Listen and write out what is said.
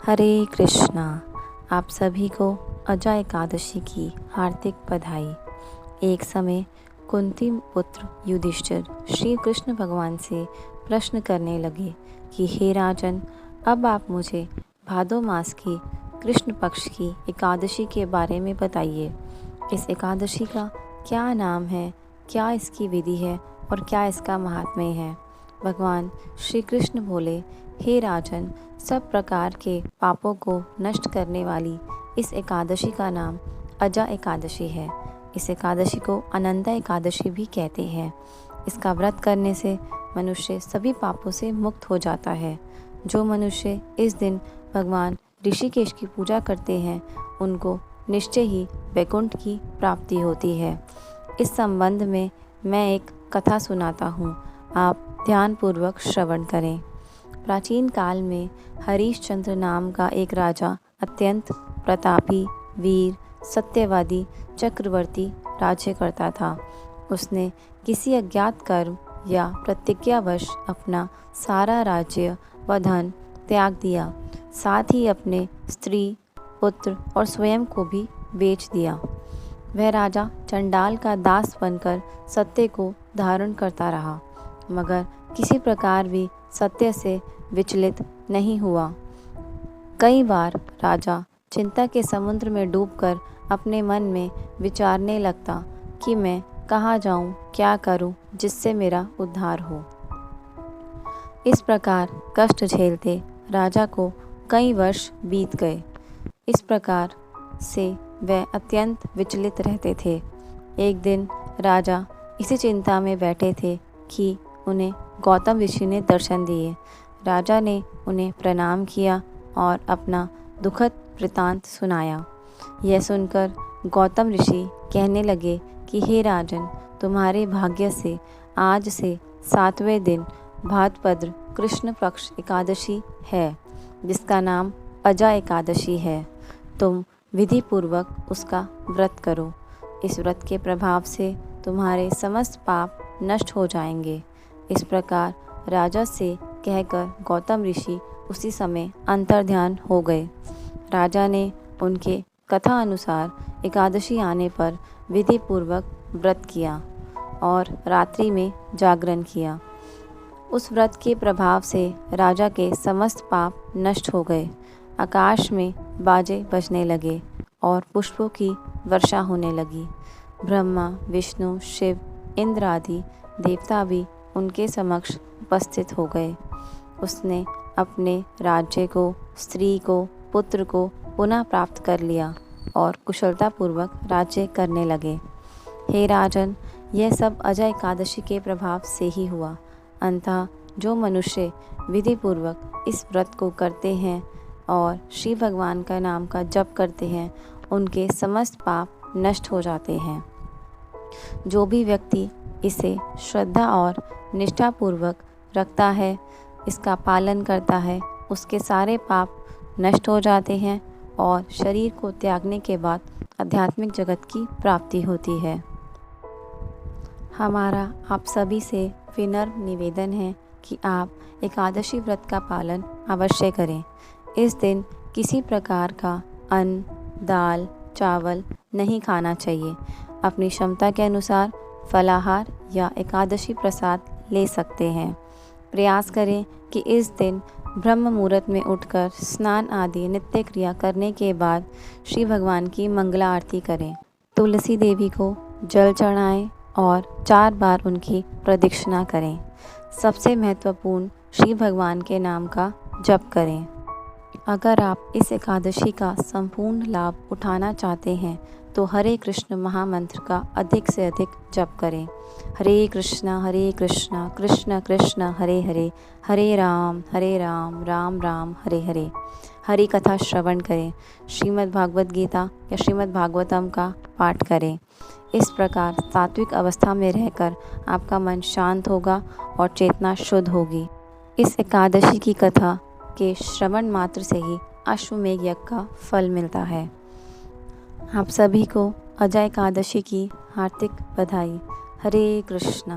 हरे कृष्णा। आप सभी को अजा एकादशी की हार्दिक बधाई। एक समय कुंती पुत्र युधिष्ठिर श्री कृष्ण भगवान से प्रश्न करने लगे कि हे राजन, अब आप मुझे भादो मास की कृष्ण पक्ष की एकादशी के बारे में बताइए। इस एकादशी का क्या नाम है, क्या इसकी विधि है और क्या इसका महात्म्य है। भगवान श्री कृष्ण बोले, हे राजन, सब प्रकार के पापों को नष्ट करने वाली इस एकादशी का नाम अजा एकादशी है। इस एकादशी को अनंता एकादशी भी कहते हैं। इसका व्रत करने से मनुष्य सभी पापों से मुक्त हो जाता है। जो मनुष्य इस दिन भगवान ऋषिकेश की पूजा करते हैं, उनको निश्चय ही वैकुंठ की प्राप्ति होती है। इस संबंध में मैं एक कथा सुनाता हूँ, आप ध्यानपूर्वक श्रवण करें। प्राचीन काल में हरिश्चंद्र नाम का एक राजा अत्यंत प्रतापी, वीर, सत्यवादी, चक्रवर्ती राज्य करता था। उसने किसी अज्ञात कर्म या प्रतिज्ञावश अपना सारा राज्य व धन त्याग दिया, साथ ही अपने स्त्री, पुत्र और स्वयं को भी बेच दिया। वह राजा चंडाल का दास बनकर सत्य को धारण करता रहा, मगर किसी प्रकार भी सत्य से विचलित नहीं हुआ। कई बार राजा चिंता के समुद्र में डूबकर अपने मन में विचारने लगता कि मैं कहाँ जाऊँ, क्या करूँ जिससे मेरा उद्धार हो। इस प्रकार कष्ट झेलते राजा को कई वर्ष बीत गए। इस प्रकार से वह अत्यंत विचलित रहते थे। एक दिन राजा इसी चिंता में बैठे थे कि उन्हें गौतम ऋषि ने दर्शन दिए। राजा ने उन्हें प्रणाम किया और अपना दुखद वृतांत सुनाया। यह सुनकर गौतम ऋषि कहने लगे कि हे राजन, तुम्हारे भाग्य से आज से 7वें दिन भाद्रपद कृष्ण पक्ष एकादशी है, जिसका नाम अजा एकादशी है। तुम विधि पूर्वक उसका व्रत करो। इस व्रत के प्रभाव से तुम्हारे समस्त पाप नष्ट हो जाएंगे। इस प्रकार राजा से कहकर गौतम ऋषि उसी समय अंतर्ध्यान हो गए। राजा ने उनके कथा अनुसार एकादशी आने पर विधि पूर्वक व्रत किया और रात्रि में जागरण किया। उस व्रत के प्रभाव से राजा के समस्त पाप नष्ट हो गए। आकाश में बाजे बजने लगे और पुष्पों की वर्षा होने लगी। ब्रह्मा, विष्णु, शिव, इंद्र आदि देवता भी उनके समक्ष उपस्थित हो गए। उसने अपने राज्य को, स्त्री को, पुत्र को पुनः प्राप्त कर लिया और कुशलतापूर्वक राज्य करने लगे। हे राजन, यह सब अजा एकादशी के प्रभाव से ही हुआ। अतः जो मनुष्य विधि पूर्वक इस व्रत को करते हैं और श्री भगवान का नाम का जप करते हैं, उनके समस्त पाप नष्ट हो जाते हैं। जो भी व्यक्ति इसे श्रद्धा और निष्ठापूर्वक रखता है, इसका पालन करता है, उसके सारे पाप नष्ट हो जाते हैं और शरीर को त्यागने के बाद आध्यात्मिक जगत की प्राप्ति होती है। हमारा आप सभी से विनम्र निवेदन है कि आप एकादशी व्रत का पालन अवश्य करें। इस दिन किसी प्रकार का अन्न, दाल, चावल नहीं खाना चाहिए। अपनी क्षमता के अनुसार फलाहार या एकादशी प्रसाद ले सकते हैं। प्रयास करें कि इस दिन ब्रह्म मुहूर्त में उठकर स्नान आदि नित्य क्रिया करने के बाद श्री भगवान की मंगला आरती करें। तुलसी देवी को जल चढ़ाएं और 4 बार उनकी प्रदक्षिणा करें। सबसे महत्वपूर्ण, श्री भगवान के नाम का जप करें। अगर आप इस एकादशी का संपूर्ण लाभ उठाना चाहते हैं तो हरे कृष्ण महामंत्र का अधिक से अधिक जप करें। हरे कृष्णा कृष्ण कृष्ण हरे हरे, हरे राम राम राम हरे हरे। हरि कथा श्रवण करें। श्रीमद् भागवत गीता या श्रीमद् भागवतम का पाठ करें। इस प्रकार सात्विक अवस्था में रहकर आपका मन शांत होगा और चेतना शुद्ध होगी। इस एकादशी की कथा के श्रवण मात्र से ही अश्वमेघ यज्ञ का फल मिलता है। आप सभी को अजा एकादशी की हार्दिक बधाई। हरे कृष्णा।